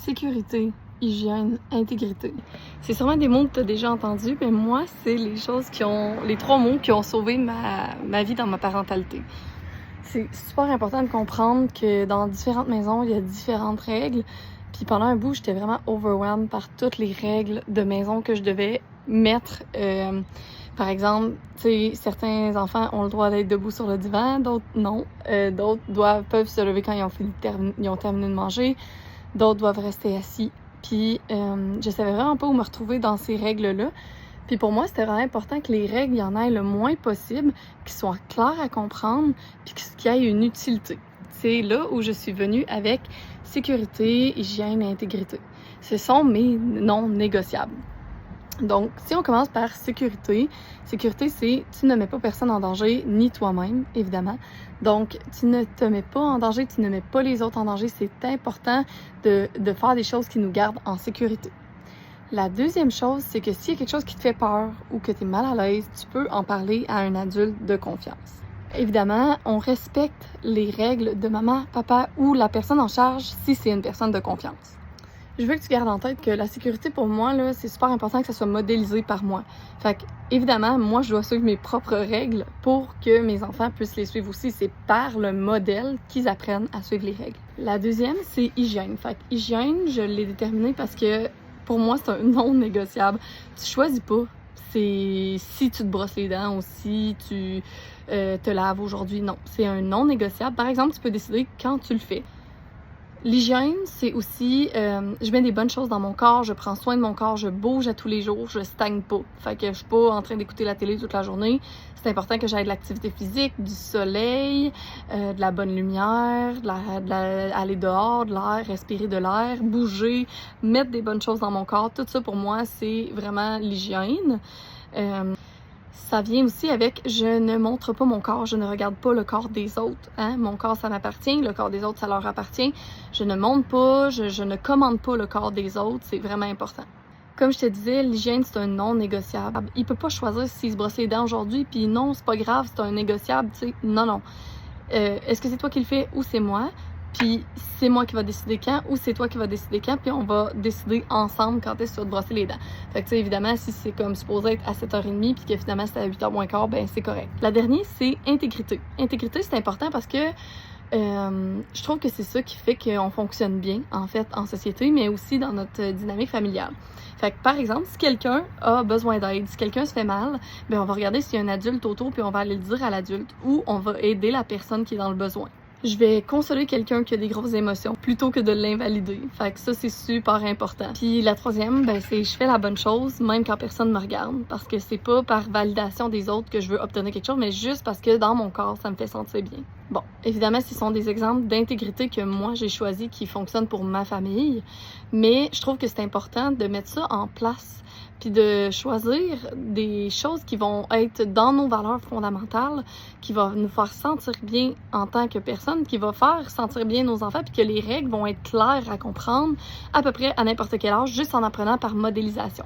Sécurité, hygiène, intégrité. C'est sûrement des mots que tu as déjà entendus, mais moi, c'est les trois mots qui ont sauvé ma vie dans ma parentalité. C'est super important de comprendre que dans différentes maisons, il y a différentes règles. Puis pendant un bout, j'étais vraiment overwhelmed par toutes les règles de maison que je devais mettre. Par exemple, tu sais, certains enfants ont le droit d'être debout sur le divan, d'autres non. D'autres peuvent se lever quand ils ont terminé de manger. D'autres doivent rester assis. Puis je savais vraiment pas où me retrouver dans ces règles-là. Puis pour moi, c'était vraiment important que les règles, il y en ait le moins possible, qu'ils soient clairs à comprendre, puis qu'il y ait une utilité. C'est là où je suis venue avec sécurité, hygiène et intégrité. Ce sont mes non négociables. Donc, si on commence par sécurité, c'est tu ne mets pas personne en danger, ni toi-même, évidemment. Donc, tu ne te mets pas en danger, tu ne mets pas les autres en danger. C'est important de faire des choses qui nous gardent en sécurité. La deuxième chose, c'est que s'il y a quelque chose qui te fait peur ou que tu es mal à l'aise, tu peux en parler à un adulte de confiance. Évidemment, on respecte les règles de maman, papa ou la personne en charge si c'est une personne de confiance. Je veux que tu gardes en tête que la sécurité, pour moi, là, c'est super important que ça soit modélisé par moi. Fait que, évidemment, moi, je dois suivre mes propres règles pour que mes enfants puissent les suivre aussi. C'est par le modèle qu'ils apprennent à suivre les règles. La deuxième, c'est hygiène. Fait que hygiène, je l'ai déterminée parce que, pour moi, c'est un non négociable. Tu choisis pas. C'est si tu te brosses les dents ou si tu te laves aujourd'hui. Non, c'est un non négociable. Par exemple, tu peux décider quand tu le fais. L'hygiène, c'est aussi, je mets des bonnes choses dans mon corps, je prends soin de mon corps, je bouge à tous les jours, je stagne pas. Fait que je suis pas en train d'écouter la télé toute la journée. C'est important que j'aie de l'activité physique, du soleil, de la bonne lumière, aller dehors, de l'air, respirer de l'air, bouger, mettre des bonnes choses dans mon corps. Tout ça, pour moi, c'est vraiment l'hygiène. Ça vient aussi avec je ne montre pas mon corps, je ne regarde pas le corps des autres. Hein? Mon corps, ça m'appartient, le corps des autres, ça leur appartient. Je ne montre pas, je ne commande pas le corps des autres, c'est vraiment important. Comme je te disais, l'hygiène, c'est un non négociable. Il peut pas choisir s'il se brosse les dents aujourd'hui, puis non, c'est pas grave, c'est un négociable, tu sais. Non. Est-ce que c'est toi qui le fais ou c'est moi? Puis c'est moi qui va décider quand ou c'est toi qui va décider quand, puis on va décider ensemble quand est-ce que tu vas te brosser les dents. Fait que tu sais, évidemment, si c'est comme supposé être à 7h30 puis que finalement c'est à 8h moins quart, ben c'est correct. La dernière, c'est intégrité. Intégrité, c'est important parce que je trouve que c'est ça qui fait qu'on fonctionne bien, en fait, en société, mais aussi dans notre dynamique familiale. Fait que, par exemple, si quelqu'un a besoin d'aide, si quelqu'un se fait mal, ben on va regarder s'il y a un adulte autour, puis on va aller le dire à l'adulte, ou on va aider la personne qui est dans le besoin. Je vais consoler quelqu'un qui a des grosses émotions plutôt que de l'invalider. Fait que ça, c'est super important. Puis la troisième, ben c'est je fais la bonne chose même quand personne me regarde. Parce que c'est pas par validation des autres que je veux obtenir quelque chose, mais juste parce que dans mon corps, ça me fait sentir bien. Bon, évidemment, ce sont des exemples d'intégrité que moi, j'ai choisi qui fonctionnent pour ma famille. Mais je trouve que c'est important de mettre ça en place. Puis de choisir des choses qui vont être dans nos valeurs fondamentales, qui vont nous faire sentir bien en tant que personne, qui va faire sentir bien nos enfants, puis que les règles vont être claires à comprendre à peu près à n'importe quel âge, juste en apprenant par modélisation.